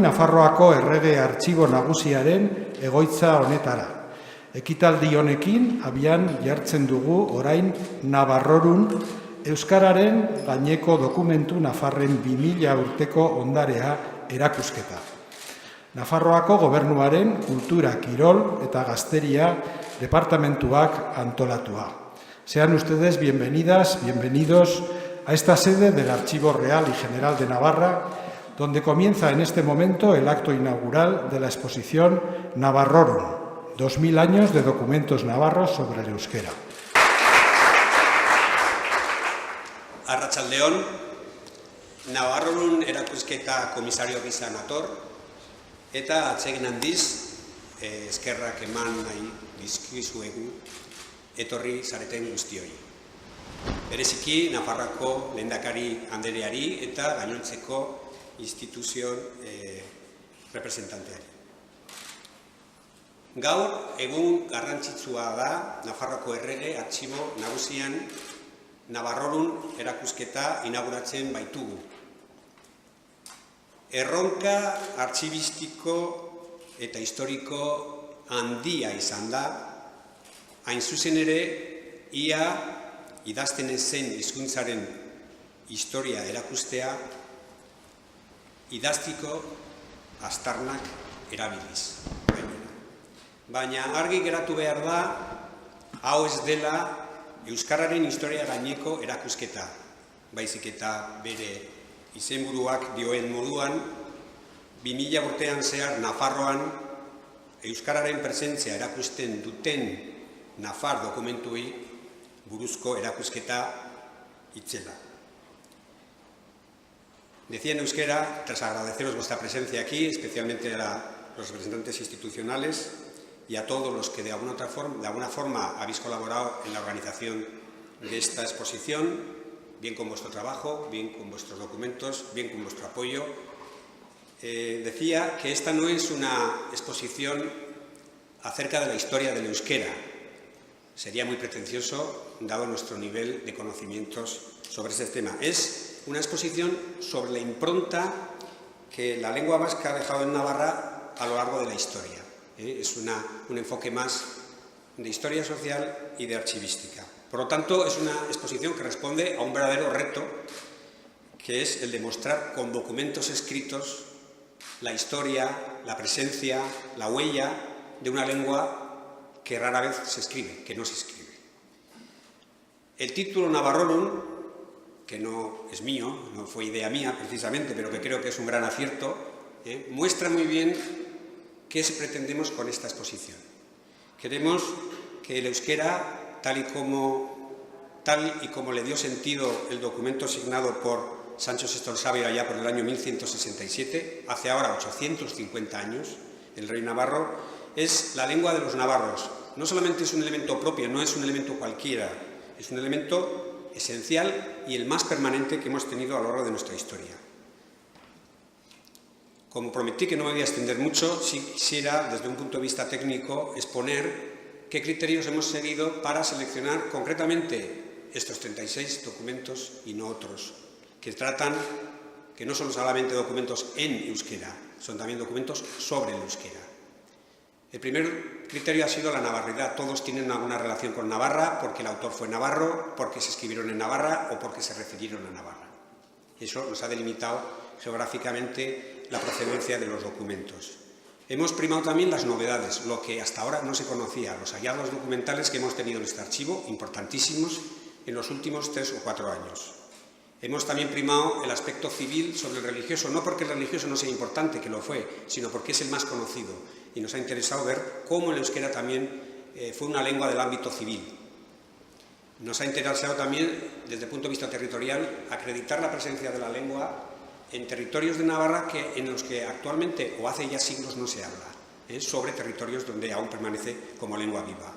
Nafarroako Errege Artxibo Nagusiaren egoitza honetara. Ekitaldi honekin abian jartzen dugu orain Navarrorun Euskararen gaineko dokumentu Nafarren 2000 urteko ondarea erakusketa. Nafarroako Gobernuaren Kultura, Kirol eta Gazteria departamentuak antolatua. Sean ustedes bienvenidas, bienvenidos a esta sede del Archivo Real y General de Navarra, donde comienza en este momento el acto inaugural de la exposición Navarrorum, 2000 años de documentos navarros sobre el euskera. Arratsaldeon, Navarrorum erakusketa komisario gisa nator, eta atsegin handiz, eskerrak eman nahi dizkizuegu etorri zareten guztioi. Bereziki, Nafarroako lehendakari andereari eta gainontzeko instituzion representanteari. Gaur, egun garrantzitsua da Nafarroako Errege Artxibo Nagusian Navarrorum erakusketa inauguratzen baitugu. Erronka artxibistiko eta historiko handia izan da, hain zuzen ere, ia idazten zen hizkuntzaren historia erakustea, idaztiko aztarnak erabiliz. Baina argi geratu behar da, hau ez dela Euskararen historia gaineko erakusketa, baizik eta bere izenburuak dioen moduan, 2000 urtean zehar Nafarroan Euskararen presentzia erakusten duten Nafar dokumentuei buruzko erakusketa itzela. Decía en euskera, tras agradeceros vuestra presencia aquí, especialmente a los representantes institucionales y a todos los que de alguna forma habéis colaborado en la organización de esta exposición, bien con vuestro trabajo, bien con vuestros documentos, bien con vuestro apoyo. Decía que esta no es una exposición acerca de la historia del euskera. Sería muy pretencioso, dado nuestro nivel de conocimientos sobre este tema. Es una exposición sobre la impronta que la lengua vasca ha dejado en Navarra a lo largo de la historia. Es un enfoque más de historia social y de archivística. Por lo tanto, es una exposición que responde a un verdadero reto, que es el de mostrar con documentos escritos la historia, la presencia, la huella de una lengua que rara vez se escribe, que no se escribe. El título Navarrorum, que no es mío, no fue idea mía precisamente, pero que creo que es un gran acierto, muestra muy bien qué pretendemos con esta exposición. Queremos que el euskera, tal y como le dio sentido el documento signado por Sancho VI el Sabio allá por el año 1167, hace ahora 850 años, el rey navarro, es la lengua de los navarros. No solamente es un elemento propio, no es un elemento cualquiera, es un elemento esencial y el más permanente que hemos tenido a lo largo de nuestra historia. Como prometí que no me voy a extender mucho, sí quisiera, desde un punto de vista técnico, exponer qué criterios hemos seguido para seleccionar concretamente estos 36 documentos y no otros, que no son solamente documentos en euskera, son también documentos sobre el euskera. El primer criterio ha sido la navarridad. Todos tienen alguna relación con Navarra, porque el autor fue navarro, porque se escribieron en Navarra o porque se refirieron a Navarra. Eso nos ha delimitado geográficamente la procedencia de los documentos. Hemos primado también las novedades, lo que hasta ahora no se conocía, los hallazgos documentales que hemos tenido en este archivo, importantísimos, en los últimos 3 o 4 años. Hemos también primado el aspecto civil sobre el religioso, no porque el religioso no sea importante, que lo fue, sino porque es el más conocido. Y nos ha interesado ver cómo el euskera también fue una lengua del ámbito civil. Nos ha interesado también, desde el punto de vista territorial, acreditar la presencia de la lengua en territorios de Navarra en los que actualmente, o hace ya siglos, no se habla, sobre territorios donde aún permanece como lengua viva.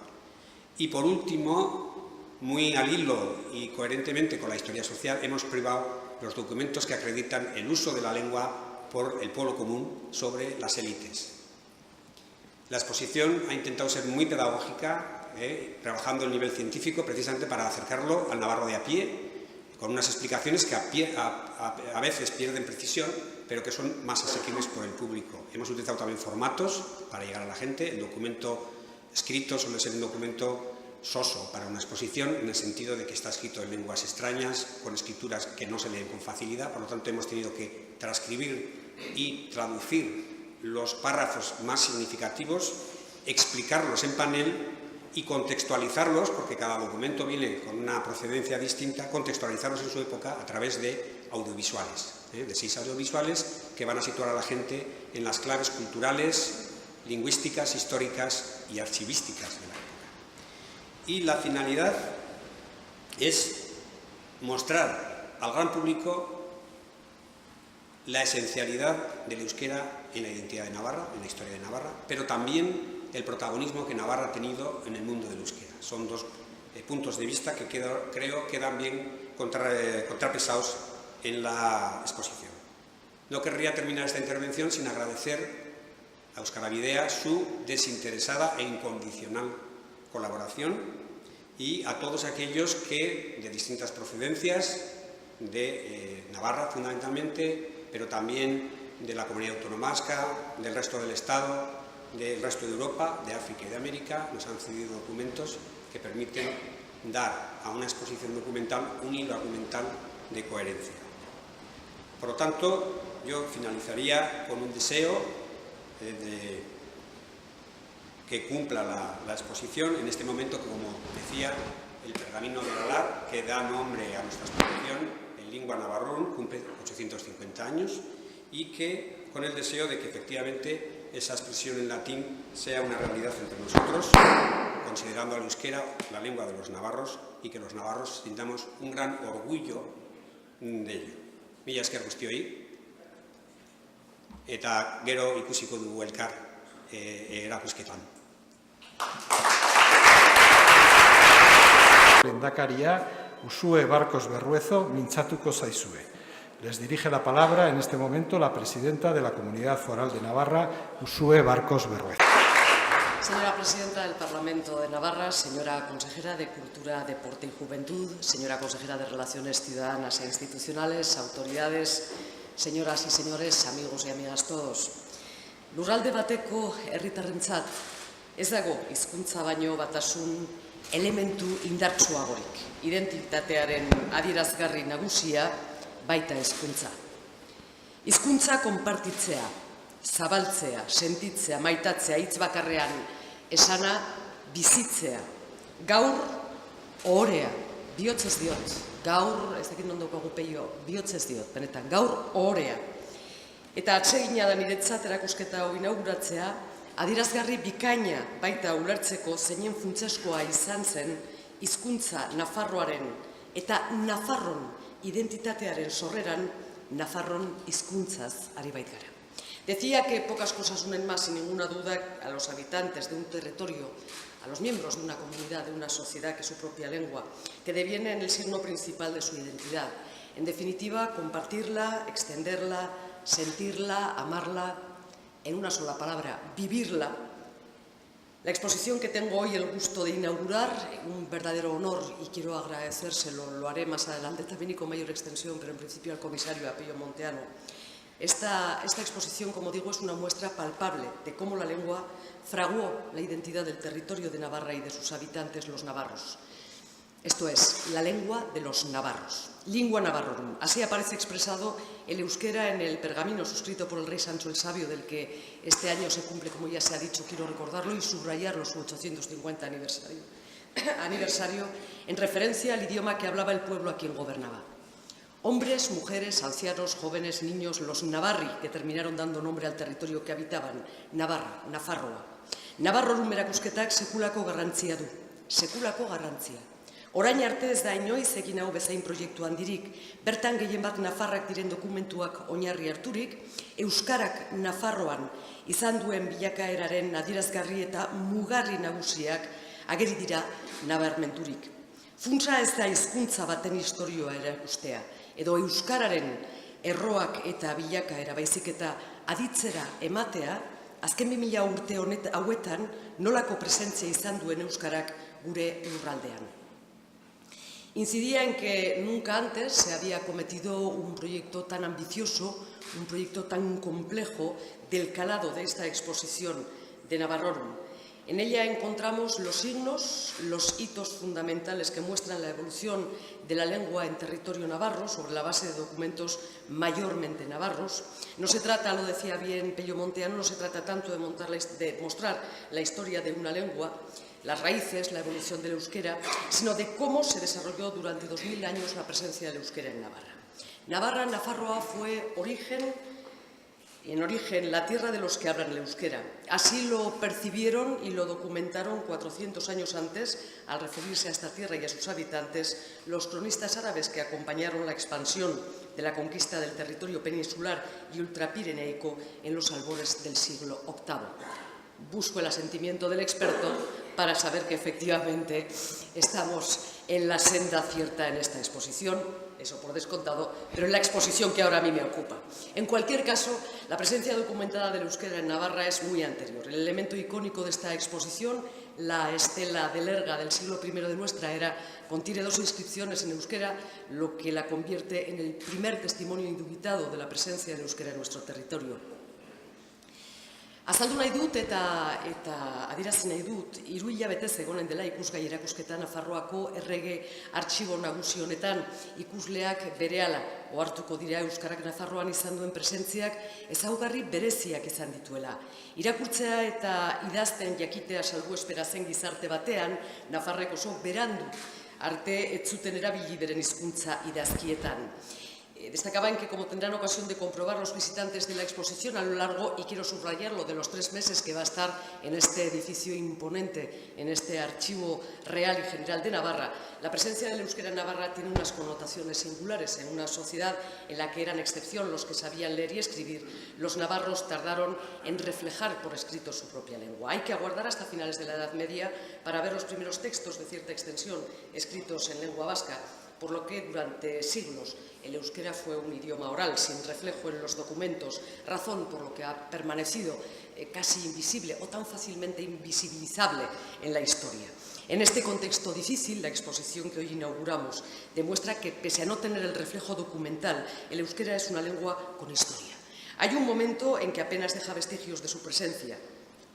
Y por último, muy al hilo y coherentemente con la historia social, hemos privado los documentos que acreditan el uso de la lengua por el pueblo común sobre las élites. La exposición ha intentado ser muy pedagógica, trabajando el nivel científico precisamente para acercarlo al navarro de a pie, con unas explicaciones que a veces pierden precisión, pero que son más asequibles por el público. Hemos utilizado también formatos para llegar a la gente. El documento escrito suele ser un documento soso para una exposición, en el sentido de que está escrito en lenguas extrañas, con escrituras que no se leen con facilidad. Por lo tanto, hemos tenido que transcribir y traducir los párrafos más significativos, explicarlos en panel y contextualizarlos, porque cada documento viene con una procedencia distinta, contextualizarlos en su época a través de audiovisuales, de 6 audiovisuales que van a situar a la gente en las claves culturales, lingüísticas, históricas y archivísticas de la época. Y la finalidad es mostrar al gran público la esencialidad del euskera en la identidad de Navarra, en la historia de Navarra, pero también el protagonismo que Navarra ha tenido en el mundo del euskera. Son dos puntos de vista que creo quedan bien contrapesados en la exposición. No querría terminar esta intervención sin agradecer a Euskal Abidea su desinteresada e incondicional colaboración y a todos aquellos que, de distintas procedencias, de Navarra fundamentalmente, pero también de la comunidad autónoma vasca, del resto del Estado, del resto de Europa, de África y de América, nos han cedido documentos que permiten dar a una exposición documental un hilo argumental de coherencia. Por lo tanto, yo finalizaría con un deseo de que cumpla la exposición en este momento, como decía, el pergamino de Galar, que da nombre a nuestra exposición, en lingua navarrón, cumple 850 años, y que con el deseo de que efectivamente esa expresión en latín sea una realidad entre nosotros, considerando al euskera la lengua de los navarros, y que los navarros sintamos un gran orgullo de ello. Mila esker guztioi, eta gero ikusiko dugu elkar erakusketan. Lehendakaria Uxue Barkos Berruezo mintzatuko zaizue. Les dirige la palabra en este momento la presidenta de la Comunidad Foral de Navarra, Uxue Barkos Berruezo. Señora Presidenta del Parlamento de Navarra, señora Consejera de Cultura, Deporte y Juventud, señora Consejera de Relaciones Ciudadanas e Institucionales, autoridades, señoras y señores, amigos y amigas todos. Lurralde bateko herritarrentzat ez dago hizkuntza baino batasun elementu indartsuagorik. Identitatearen adierazgarri nagusia baita hizkuntza. Hizkuntza konpartitzea, zabaltzea, sentitzea, maitatzea, hitz bakarrean esana bizitzea. Gaur ohorea, bihotzez diot. Gaur, ez dakit non daukagu peio, bihotzez diot, benetan, gaur ohorea. Eta atsegina da niretzat erakusketa hau inauguratzea, adierazgarri bikaina baita ulertzeko zeinen funtseskoa izan zen hizkuntza Nafarroaren eta Nafarron identitatearen sorreran Nafarron hizkuntzaz ari baitgara. Decía que pocas cosas unen más, sin ninguna duda, a los habitantes de un territorio, a los miembros de una comunidad, de una sociedad, que su propia lengua, que deviene en el signo principal de su identidad. En definitiva, compartirla, extenderla, sentirla, amarla, en una sola palabra, vivirla. La exposición que tengo hoy el gusto de inaugurar, un verdadero honor, y quiero agradecérselo, lo haré más adelante también y con mayor extensión, pero en principio al comisario Apello Monteano. Esta exposición, como digo, es una muestra palpable de cómo la lengua fraguó la identidad del territorio de Navarra y de sus habitantes, los navarros. Esto es, la lengua de los navarros, lingua navarrorum. Así aparece expresado el euskera en el pergamino suscrito por el rey Sancho el Sabio, del que este año se cumple, como ya se ha dicho, quiero recordarlo y subrayarlo, su 850 aniversario, en referencia al idioma que hablaba el pueblo a quien gobernaba. Hombres, mujeres, ancianos, jóvenes, niños, los navarri, que terminaron dando nombre al territorio que habitaban, Navarra, Nafarroa. Navarrorum erakusketak sekulako garrantzia du, sekulako garrantzia. Orain arte ez da inoiz egin hau bezain proiektu handirik, bertan gehien bat Nafarrak diren dokumentuak oinarri harturik, euskarak Nafarroan izan duen bilakaeraren adierazgarri eta mugarri nagusiak ageri dira nabarmenturik. Funtsa ez da hizkuntza baten istorioa erakustea, edo euskararen erroak eta bilakaera baizik eta aditzera ematea, azken 2000 urte hauetan nolako presentzia izan duen euskarak gure lurraldean. Incidía en que nunca antes se había cometido un proyecto tan ambicioso, un proyecto tan complejo del calado de esta exposición de Navarrorum. En ella encontramos los signos, los hitos fundamentales que muestran la evolución de la lengua en territorio navarro sobre la base de documentos mayormente navarros. No se trata, lo decía bien Pello Monteano, no se trata tanto de mostrar la historia de una lengua, las raíces, la evolución del euskera, sino de cómo se desarrolló durante 2000 años la presencia del euskera en Navarra. Navarra, Nafarroa, fue en origen la tierra de los que hablan el euskera. Así lo percibieron y lo documentaron 400 años antes, al referirse a esta tierra y a sus habitantes, los cronistas árabes que acompañaron la expansión de la conquista del territorio peninsular y ultrapireneico en los albores del siglo VIII. Busco el asentimiento del experto para saber que efectivamente estamos en la senda cierta en esta exposición, eso por descontado, pero en la exposición que ahora a mí me ocupa. En cualquier caso, la presencia documentada del euskera en Navarra es muy anterior. El elemento icónico de esta exposición, la estela de Lerga del siglo I de nuestra era, contiene 2 inscripciones en euskera, lo que la convierte en el primer testimonio indubitado de la presencia del euskera en nuestro territorio. Azaldu nahi dut eta adierazi nahi dut, 3 hilabetez egonen dela ikusgai erakusketa Nafarroako errege artxibo nagusi honetan ikusleak berehala ohartuko dira euskarak Nafarroan izan duen presentziak ezaugarri bereziak izan dituela. Irakurtzea eta idazten jakitea salbuespera zen gizarte batean, Nafarrek oso berandu arte ez zuten erabili beren hizkuntza idazkietan. Destacaba en que, como tendrán ocasión de comprobar los visitantes de la exposición a lo largo, y quiero subrayarlo, de los 3 meses que va a estar en este edificio imponente, en este Archivo Real y General de Navarra, la presencia del euskera en Navarra tiene unas connotaciones singulares. En una sociedad en la que eran excepción los que sabían leer y escribir, los navarros tardaron en reflejar por escrito su propia lengua. Hay que aguardar hasta finales de la Edad Media para ver los primeros textos de cierta extensión escritos en lengua vasca, por lo que durante siglos el euskera fue un idioma oral, sin reflejo en los documentos, razón por lo que ha permanecido casi invisible o tan fácilmente invisibilizable en la historia. En este contexto difícil, la exposición que hoy inauguramos demuestra que, pese a no tener el reflejo documental, el euskera es una lengua con historia. Hay un momento en que apenas deja vestigios de su presencia,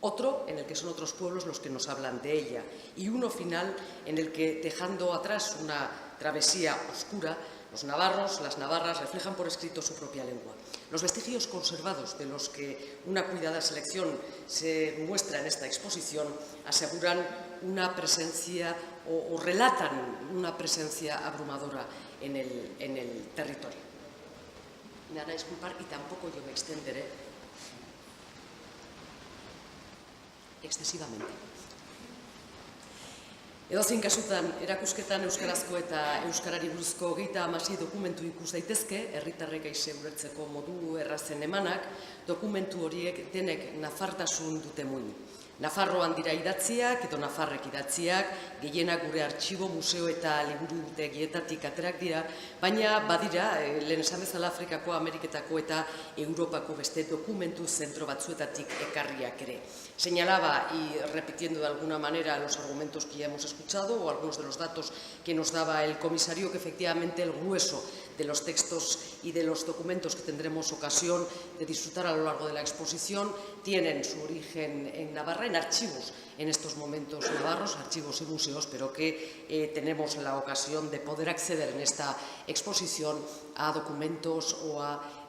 otro en el que son otros pueblos los que nos hablan de ella, y uno final en el que, dejando atrás una travesía oscura, los navarros, las navarras reflejan por escrito su propia lengua. Los vestigios conservados de los que una cuidada selección se muestra en esta exposición aseguran una presencia o relatan una presencia abrumadora en el territorio. Me van a disculpar y tampoco yo me extenderé excesivamente. Edozein kasutan, erakusketan euskarazko eta euskarari buruzko 36 dokumentu ikus daitezke, herritarrek aise ulertzeko modu errazen emanak, dokumentu horiek denek nafartasun dute muin. Nafarroan dira idatziak edo nafarrek idatziak, gehienak gure artxibo, museo eta liburutegietatik aterak dira, baina badira, lehen esan bezala Afrikako, Ameriketako eta Europako beste dokumentu zentro batzuetatik ekarriak ere. Señalaba, y repitiendo de alguna manera los argumentos que ya hemos escuchado o algunos de los datos que nos daba el comisario, que efectivamente el grueso de los textos y de los documentos que tendremos ocasión de disfrutar a lo largo de la exposición tienen su origen en Navarra, en archivos en estos momentos navarros, archivos y museos, pero que tenemos la ocasión de poder acceder en esta exposición a documentos o a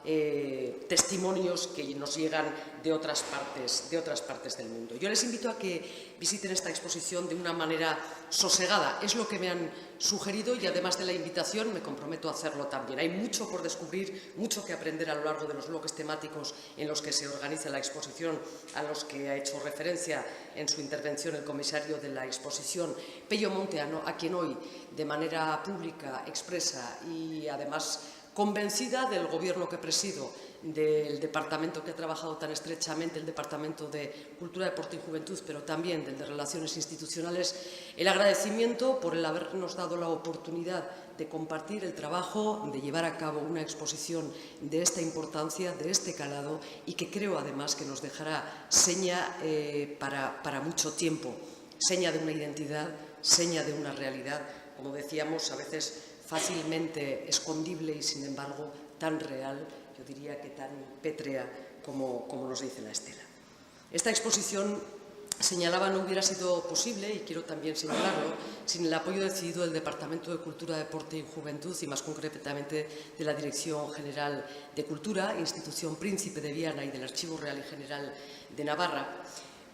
testimonios que nos llegan de otras partes del mundo. Yo les invito a que visiten esta exposición de una manera sosegada. Es lo que me han sugerido y, además de la invitación, me comprometo a hacerlo también. Hay mucho por descubrir, mucho que aprender a lo largo de los bloques temáticos en los que se organiza la exposición, a los que ha hecho referencia en su intervención el comisario de la exposición, Pello Monteano, a quien hoy, de manera pública, expresa y, además, convencida del gobierno que presido, del departamento que ha trabajado tan estrechamente, el Departamento de Cultura, Deporte y Juventud, pero también del de Relaciones Institucionales, el agradecimiento por el habernos dado la oportunidad de compartir el trabajo, de llevar a cabo una exposición de esta importancia, de este calado, y que creo además que nos dejará seña para mucho tiempo, seña de una identidad, seña de una realidad, como decíamos, a veces fácilmente escondible y, sin embargo, tan real, yo diría que tan pétrea como nos dice la estela. Esta exposición, señalaba, no hubiera sido posible, y quiero también señalarlo, sin el apoyo decidido del Departamento de Cultura, Deporte y Juventud, y más concretamente de la Dirección General de Cultura, Institución Príncipe de Viana, y del Archivo Real y General de Navarra.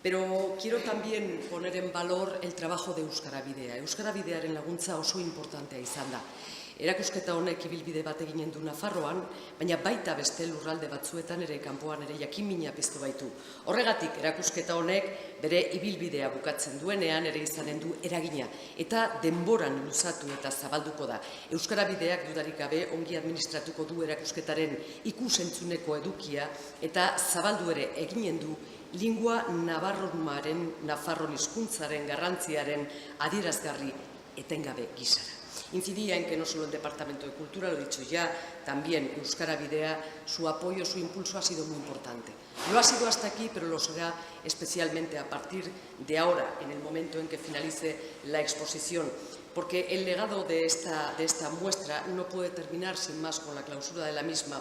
Pero quiero también poner en valor el trabajo de Euskara Bidea. Euskara Bidearen laguntza oso importantea izan da. Erakusketa honek ibilbide bat eginen du Nafarroan, baina baita beste lurralde batzuetan ere, kanpoan ere jakimina piztu baitu. Horregatik, erakusketa honek bere ibilbidea bukatzen duenean ere izanen du eragina, eta denboran luzatu eta zabalduko da. Euskara Bideak dudarik gabe ongi administratuko du erakusketaren ikusentzuneko edukia, eta zabaldu ere eginen du lingua navarronaren, nafarron hizkuntzaren garrantziaren adierazgarri etengabe gisara. Incidía en que no solo el Departamento de Cultura, lo he dicho ya, también Euskara Bidea, su apoyo, su impulso ha sido muy importante. Lo ha sido hasta aquí, pero lo será especialmente a partir de ahora, en el momento en que finalice la exposición, porque el legado de esta muestra no puede terminar sin más con la clausura de la misma,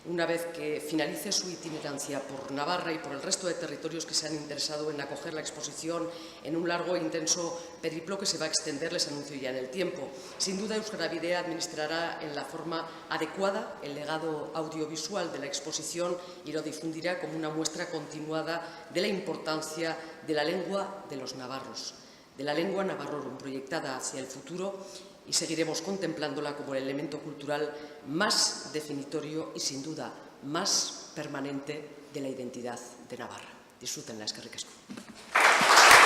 una vez que finalice su itinerancia por Navarra y por el resto de territorios que se han interesado en acoger la exposición en un largo e intenso periplo que se va a extender, les anuncio ya en el tiempo. Sin duda, Euskara Bidea administrará en la forma adecuada el legado audiovisual de la exposición y lo difundirá como una muestra continuada de la importancia de la lengua de los navarros, de la lengua navarrorum proyectada hacia el futuro, y seguiremos contemplándola como el elemento cultural más definitorio y, sin duda, más permanente de la identidad de Navarra. Disfrútenla, eskerrik asko.